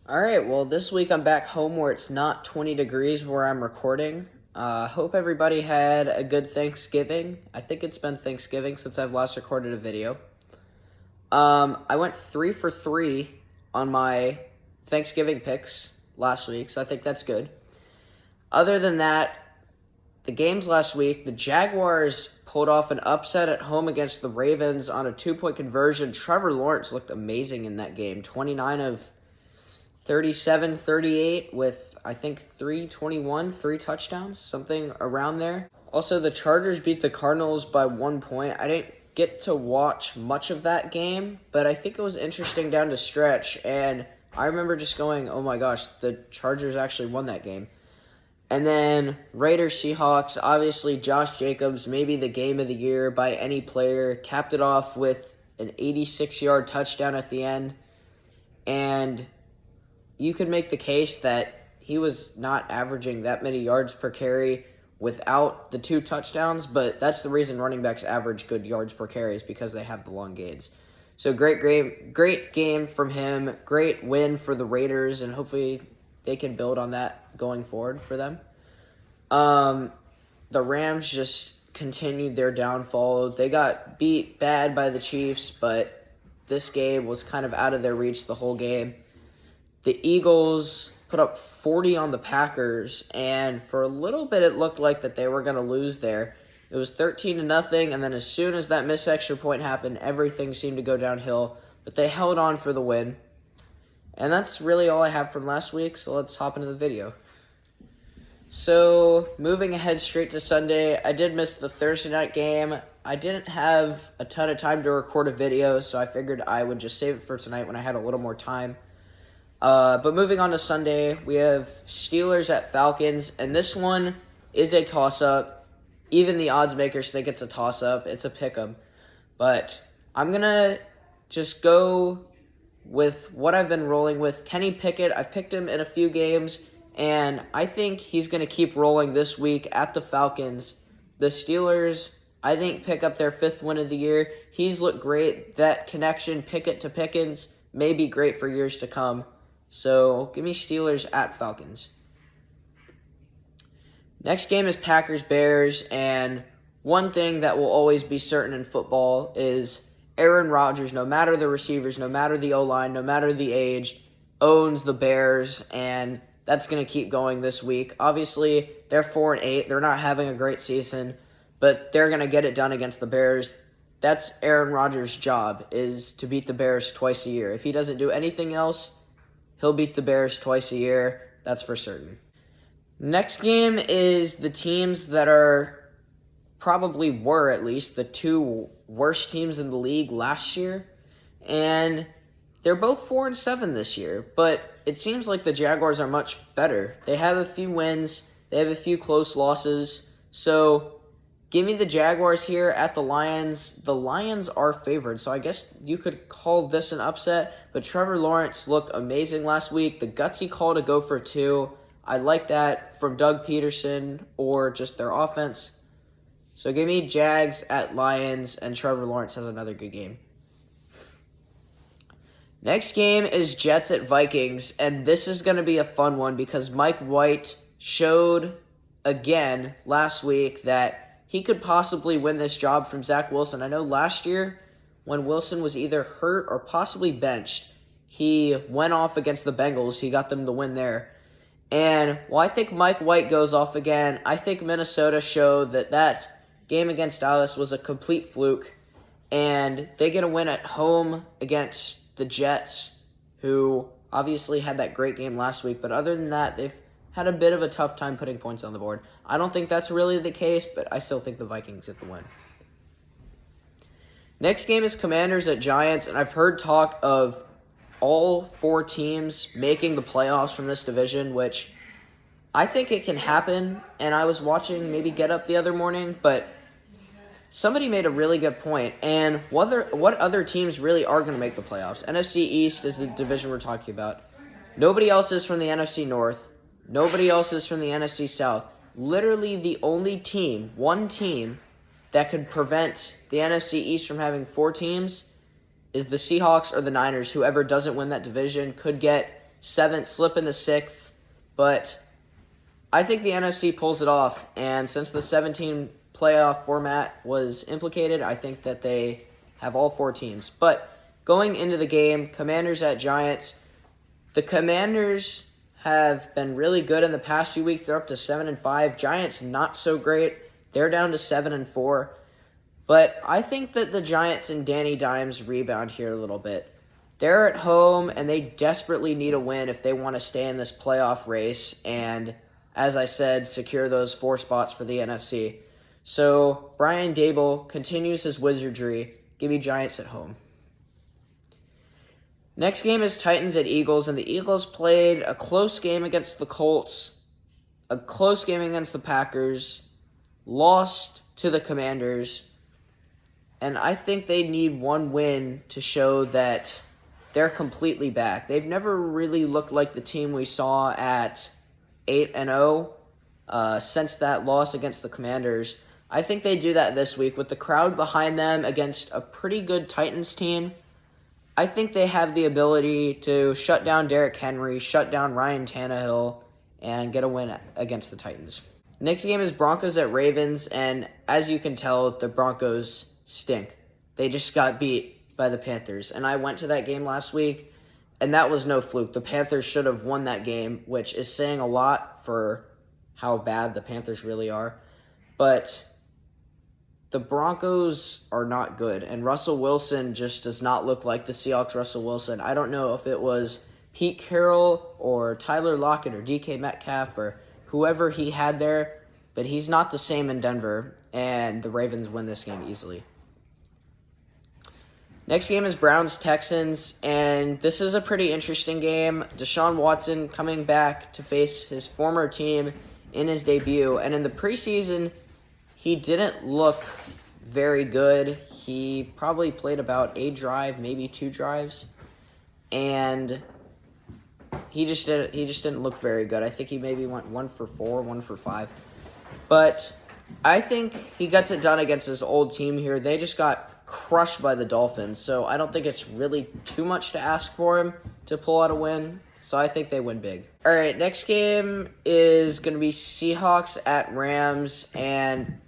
All right, well, this week I'm back home where it's not 20 degrees where I'm recording. Hope everybody had a good Thanksgiving. I think it's been Thanksgiving since I've last recorded a video. I went 3 for 3 on my Thanksgiving picks last week, so I think that's good. Other than that, the games last week, the Jaguars pulled off an upset at home against the Ravens on a 2-point conversion. Trevor Lawrence looked amazing in that game, 29 of 37, 38 with, I think, 321, 3 touchdowns, something around there. Also, the Chargers beat the Cardinals by 1 point. I didn't get to watch much of that game, but I think it was interesting down the stretch, and I remember just going, oh my gosh, the Chargers actually won that game. And then Raiders, Seahawks, obviously Josh Jacobs, maybe the game of the year by any player, capped it off with an 86-yard touchdown at the end, and you could make the case that he was not averaging that many yards per carry without the 2 touchdowns, but that's the reason running backs average good yards per carry is because they have the long gains. So great game from him, great win for the Raiders, and hopefully they can build on that going forward for them. The Rams just continued their downfall. They got beat bad by the Chiefs, but this game was kind of out of their reach the whole game. The Eagles put up 40 on the Packers, and for a little bit it looked like that they were going to lose there. It was 13-0, and then as soon as that missed extra point happened, everything seemed to go downhill, but they held on for the win. And that's really all I have from last week, so let's hop into the video. So, moving ahead straight to Sunday, I did miss the Thursday night game. I didn't have a ton of time to record a video, so I figured I would just save it for tonight when I had a little more time. But moving on to Sunday, we have Steelers at Falcons, and this one is a toss-up. Even the odds makers think it's a toss-up. It's a pick-em. But I'm going to just go with what I've been rolling with. Kenny Pickett, I've picked him in a few games, and I think he's going to keep rolling this week at the Falcons. The Steelers, I think, pick up their 5th win of the year. He's looked great. That connection, Pickett to Pickens, may be great for years to come. So, give me Steelers at Falcons. Next game is Packers-Bears, and one thing that will always be certain in football is Aaron Rodgers, no matter the receivers, no matter the O-line, no matter the age, owns the Bears, and that's going to keep going this week. Obviously, they're 4-8. They're not having a great season, but they're going to get it done against the Bears. That's Aaron Rodgers' job, is to beat the Bears twice a year. If he doesn't do anything else, he'll beat the Bears twice a year. That's for certain. Next game is the teams that were at least the 2 worst teams in the league last year. And they're both 4-7 this year. But it seems like the Jaguars are much better. They have a few wins. They have a few close losses. So give me the Jaguars here at the Lions. The Lions are favored, so I guess you could call this an upset. But Trevor Lawrence looked amazing last week. The gutsy call to go for 2. I like that from Doug Peterson or just their offense. So give me Jags at Lions, and Trevor Lawrence has another good game. Next game is Jets at Vikings, and this is going to be a fun one because Mike White showed again last week that he could possibly win this job from Zach Wilson. I know last year when Wilson was either hurt or possibly benched, he went off against the Bengals. He got them the win there. And while I think Mike White goes off again, I think Minnesota showed that game against Dallas was a complete fluke. And they get a win at home against the Jets, who obviously had that great game last week. But other than that, they've had a bit of a tough time putting points on the board. I don't think that's really the case, but I still think the Vikings get the win. Next game is Commanders at Giants, and I've heard talk of all 4 teams making the playoffs from this division, which I think it can happen. And I was watching maybe Get Up the other morning, but somebody made a really good point. And what other teams really are going to make the playoffs? NFC East is the division we're talking about. Nobody else is from the NFC North. Nobody else is from the NFC South. Literally the only team, one team, that could prevent the NFC East from having 4 teams is the Seahawks or the Niners. Whoever doesn't win that division could get 7th, slip into 6th. But I think the NFC pulls it off. And since the 17 playoff format was implicated, I think that they have all 4 teams. But going into the game, Commanders at Giants. The Commanders have been really good in the past few weeks. They're up to 7-5. Giants not so great. They're down to 7-4. But I think that the Giants and Danny Dimes rebound here a little bit. They're at home, and they desperately need a win if they want to stay in this playoff race and, as I said, secure those 4 spots for the NFC. So Brian Dable continues his wizardry. Give me Giants at home. Next game is Titans at Eagles, and the Eagles played a close game against the Colts, a close game against the Packers, lost to the Commanders, and I think they need one win to show that they're completely back. They've never really looked like the team we saw at 8-0 since that loss against the Commanders. I think they do that this week with the crowd behind them against a pretty good Titans team. I think they have the ability to shut down Derrick Henry, shut down Ryan Tannehill, and get a win against the Titans. Next game is Broncos at Ravens, and as you can tell, the Broncos stink. They just got beat by the Panthers, and I went to that game last week, and that was no fluke. The Panthers should have won that game, which is saying a lot for how bad the Panthers really are. But the Broncos are not good, and Russell Wilson just does not look like the Seahawks Russell Wilson. I don't know if it was Pete Carroll or Tyler Lockett or DK Metcalf or whoever he had there, but he's not the same in Denver, and the Ravens win this game easily. Next game is Browns-Texans, and this is a pretty interesting game. Deshaun Watson coming back to face his former team in his debut, and in the preseason, he didn't look very good. He probably played about a drive, maybe 2 drives, and he just didn't look very good. I think he maybe went 1 for 4, 1 for 5. But I think he gets it done against his old team here. They just got crushed by the Dolphins, so I don't think it's really too much to ask for him to pull out a win. So I think they win big. All right, next game is going to be Seahawks at Rams, and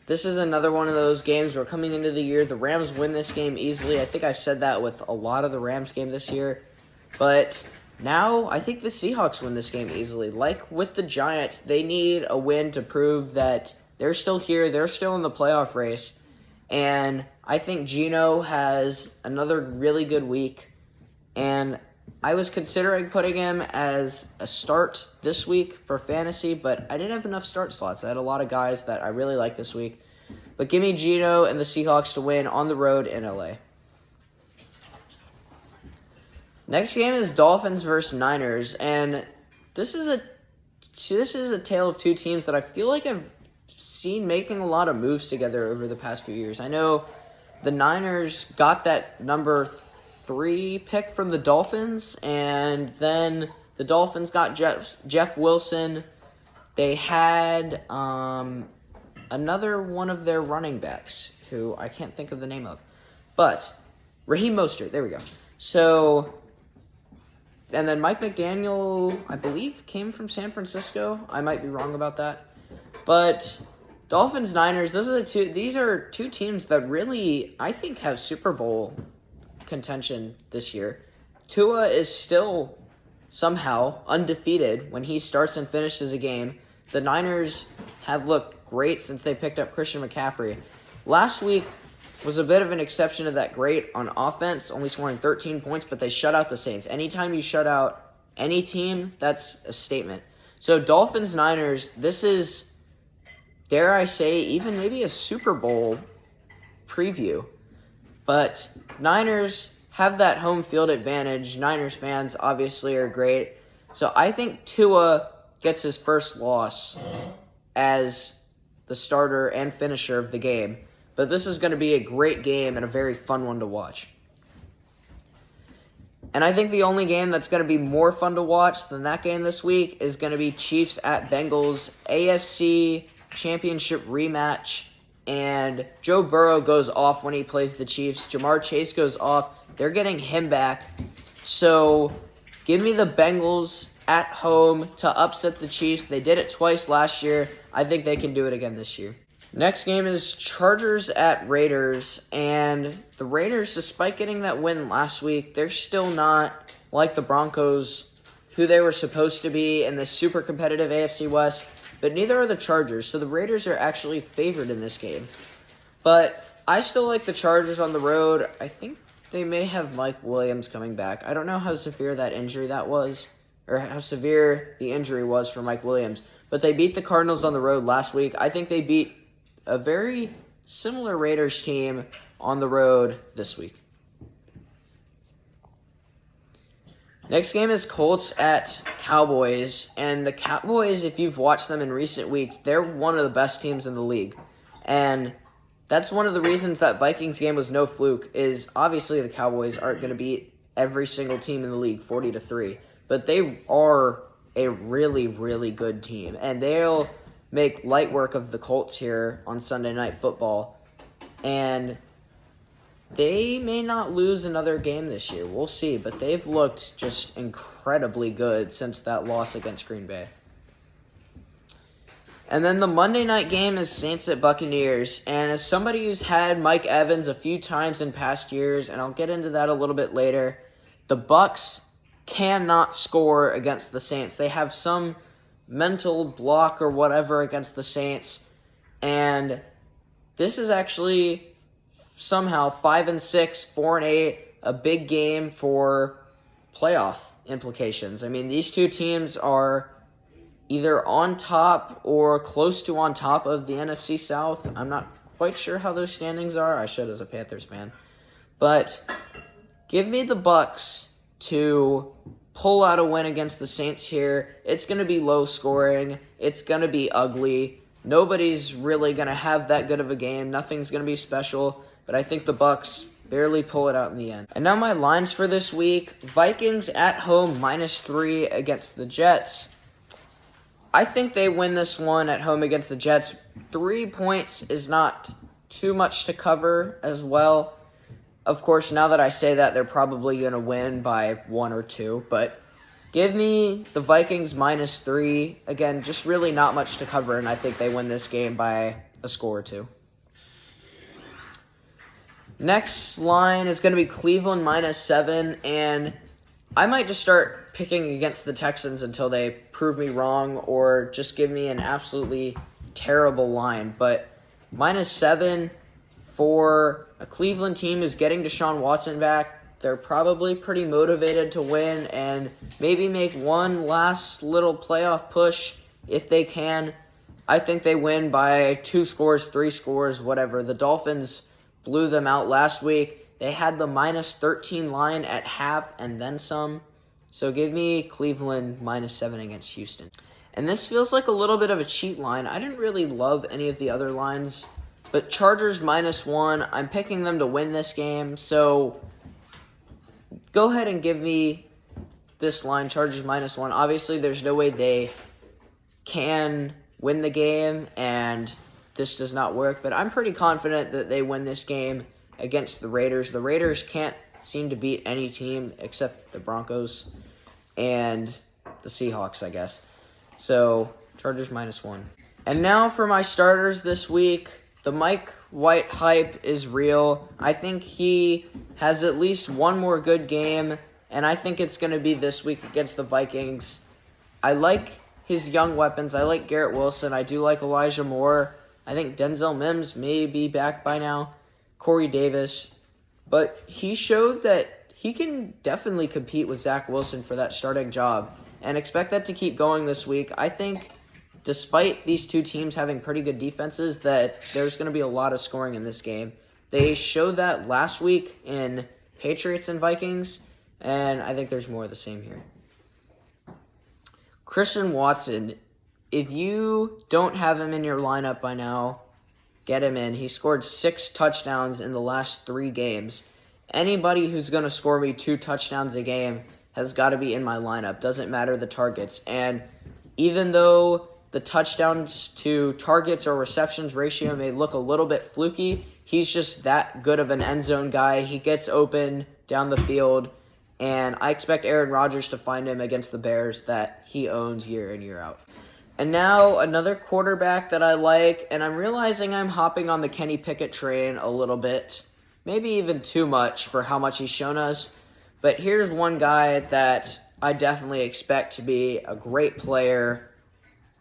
this is another one of those games where coming into the year, the Rams win this game easily. I think I've said that with a lot of the Rams game this year. But now I think the Seahawks win this game easily. Like with the Giants, they need a win to prove that they're still here. They're still in the playoff race. And I think Geno has another really good week. And I was considering putting him as a start this week for fantasy, but I didn't have enough start slots. I had a lot of guys that I really like this week. But give me Geno and the Seahawks to win on the road in LA. Next game is Dolphins versus Niners, and this is a tale of 2 teams that I feel like I've seen making a lot of moves together over the past few years. I know the Niners got that number 3 pick from the Dolphins, and then the Dolphins got Jeff Wilson. They had another one of their running backs, who I can't think of the name of, but Raheem Mostert, there we go. So, and then Mike McDaniel, I believe, came from San Francisco. I might be wrong about that. But Dolphins, Niners, these are 2 teams that really, I think, have Super Bowl contention this year. Tua is still somehow undefeated when he starts and finishes a game. The Niners have looked great since they picked up Christian McCaffrey. Last week was a bit of an exception to that great on offense, only scoring 13 points, but they shut out the Saints. Anytime you shut out any team, that's a statement. So Dolphins, Niners, this is, dare I say, even maybe a Super Bowl preview. But Niners have that home field advantage. Niners fans obviously are great. So I think Tua gets his first loss as the starter and finisher of the game. But this is going to be a great game and a very fun one to watch. And I think the only game that's going to be more fun to watch than that game this week is going to be Chiefs at Bengals, AFC Championship rematch. And Joe Burrow goes off when he plays the Chiefs. Jamar Chase goes off. They're getting him back. So Give me the Bengals at home to upset the Chiefs. They did it twice last year. I think they can do it again this year. Next game is Chargers at Raiders, and the Raiders, despite getting that win last week, they're still not like the Broncos, who they were supposed to be in the super competitive AFC West, but neither are the Chargers, so the Raiders are actually favored in this game. But I still like the Chargers on the road. I think they may have Mike Williams coming back. I don't know how severe that injury that was, or how severe the injury was for Mike Williams, but they beat the Cardinals on the road last week. I think they beat a very similar Raiders team on the road this week. Next game is Colts at Cowboys. And the Cowboys, if you've watched them in recent weeks, they're one of the best teams in the league. And that's one of the reasons that Vikings game was no fluke, is obviously the Cowboys aren't going to beat every single team in the league 40-3. But they are a really, really good team. And they'll make light work of the Colts here on Sunday Night Football. And they may not lose another game this year. We'll see. But they've looked just incredibly good since that loss against Green Bay. And then the Monday night game is Saints at Buccaneers. And as somebody who's had Mike Evans a few times in past years, and I'll get into that a little bit later, the Bucs cannot score against the Saints. They have some mental block or whatever against the Saints, and this is actually somehow 5-6, 4-8, a big game for playoff implications. I mean, these two teams are either on top or close to on top of the NFC South. I'm not quite sure how those standings are. I should as a Panthers fan. But give me the Bucs to pull out a win against the Saints here. It's going to be low scoring. It's going to be ugly. Nobody's really going to have that good of a game. Nothing's going to be special. But I think the Bucs barely pull it out in the end. And now my lines for this week. Vikings at home -3 against the Jets. I think they win this one at home against the Jets. 3 points is not too much to cover as well. Of course, now that I say that, they're probably going to win by 1 or 2. But give me the Vikings -3. Again, just really not much to cover, and I think they win this game by a score or 2. Next line is going to be Cleveland -7, and I might just start picking against the Texans until they prove me wrong or just give me an absolutely terrible line. But -7 for a Cleveland team who's getting Deshaun Watson back. They're probably pretty motivated to win and maybe make one last little playoff push if they can. I think they win by 2 scores, 3 scores, whatever. The Dolphins blew them out last week. They had the -13 line at half and then some. So give me Cleveland -7 against Houston. And this feels like a little bit of a cheat line. I didn't really love any of the other lines. But Chargers -1, I'm picking them to win this game. So go ahead and give me this line, Chargers -1. Obviously, there's no way they can win the game, and this does not work. But I'm pretty confident that they win this game against the Raiders. The Raiders can't seem to beat any team except the Broncos and the Seahawks, I guess. So Chargers -1. And now for my starters this week. The Mike White hype is real. I think he has at least one more good game, and I think it's going to be this week against the Vikings. I like his young weapons. I like Garrett Wilson. I do like Elijah Moore. I think Denzel Mims may be back by now. Corey Davis. But he showed that he can definitely compete with Zach Wilson for that starting job, and expect that to keep going this week. I think despite these two teams having pretty good defenses, that there's going to be a lot of scoring in this game. They showed that last week in Patriots and Vikings, and I think there's more of the same here. Christian Watson, if you don't have him in your lineup by now, get him in. He scored 6 touchdowns in the last 3 games. Anybody who's going to score me 2 touchdowns a game has got to be in my lineup. Doesn't matter the targets. And even though the touchdowns to targets or receptions ratio may look a little bit fluky, he's just that good of an end zone guy. He gets open down the field, And I expect Aaron Rodgers to find him against the Bears that he owns year in, year out. And now another quarterback that I like, and I'm realizing I'm hopping on the Kenny Pickett train a little bit. Maybe even too much for how much he's shown us. But here's one guy that I definitely expect to be a great player.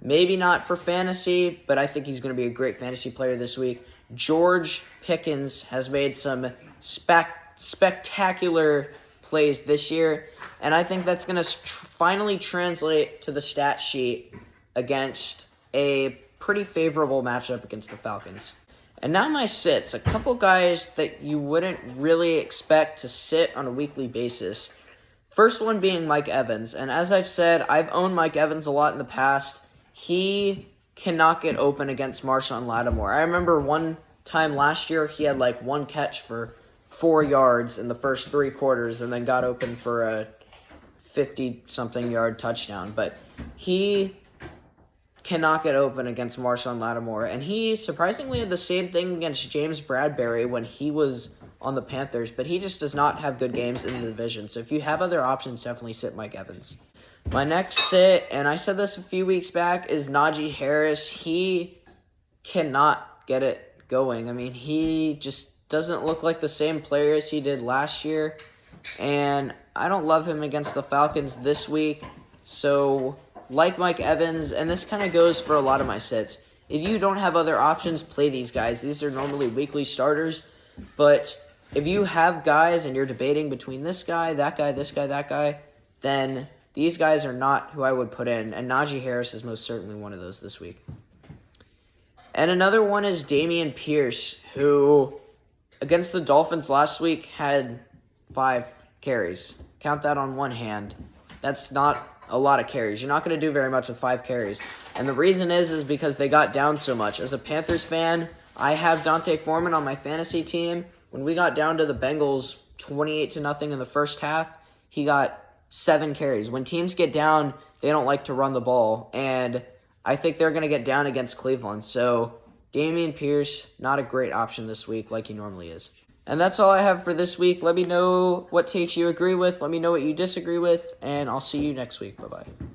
Maybe not for fantasy, but I think he's going to be a great fantasy player this week. George Pickens has made some spectacular plays this year, and I think that's going to finally translate to the stat sheet against a pretty favorable matchup against the Falcons. And now my sits, a couple guys that you wouldn't really expect to sit on a weekly basis. First one being Mike Evans, and as I've said, I've owned Mike Evans a lot in the past. He cannot get open against Marshawn Lattimore. I remember one time last year he had like one catch for 4 yards in the first 3 quarters and then got open for a 50-something yard touchdown. But he cannot get open against Marshawn Lattimore. And he surprisingly had the same thing against James Bradbury when he was on the Panthers, but he just does not have good games in the division. So if you have other options, definitely sit Mike Evans. My next sit, and I said this a few weeks back, is Najee Harris. He cannot get it going. I mean, he just doesn't look like the same player as he did last year, and I don't love him against the Falcons this week. So, like Mike Evans, and this kind of goes for a lot of my sits, if you don't have other options, play these guys. These are normally weekly starters, but if you have guys and you're debating between this guy, that guy, this guy, that guy, then these guys are not who I would put in, and Najee Harris is most certainly one of those this week. And another one is Dameon Pierce, who against the Dolphins last week had 5 carries. Count that on one hand. That's not a lot of carries. You're not going to do very much with 5 carries. And the reason is because they got down so much. As a Panthers fan, I have Dante Foreman on my fantasy team. When we got down to the Bengals 28-0 in the first half, he got 7 carries. When teams get down, they don't like to run the ball. And I think they're going to get down against Cleveland. So Dameon Pierce, not a great option this week like he normally is. And that's all I have for this week. Let me know what takes you agree with. Let me know what you disagree with. And I'll see you next week. Bye-bye.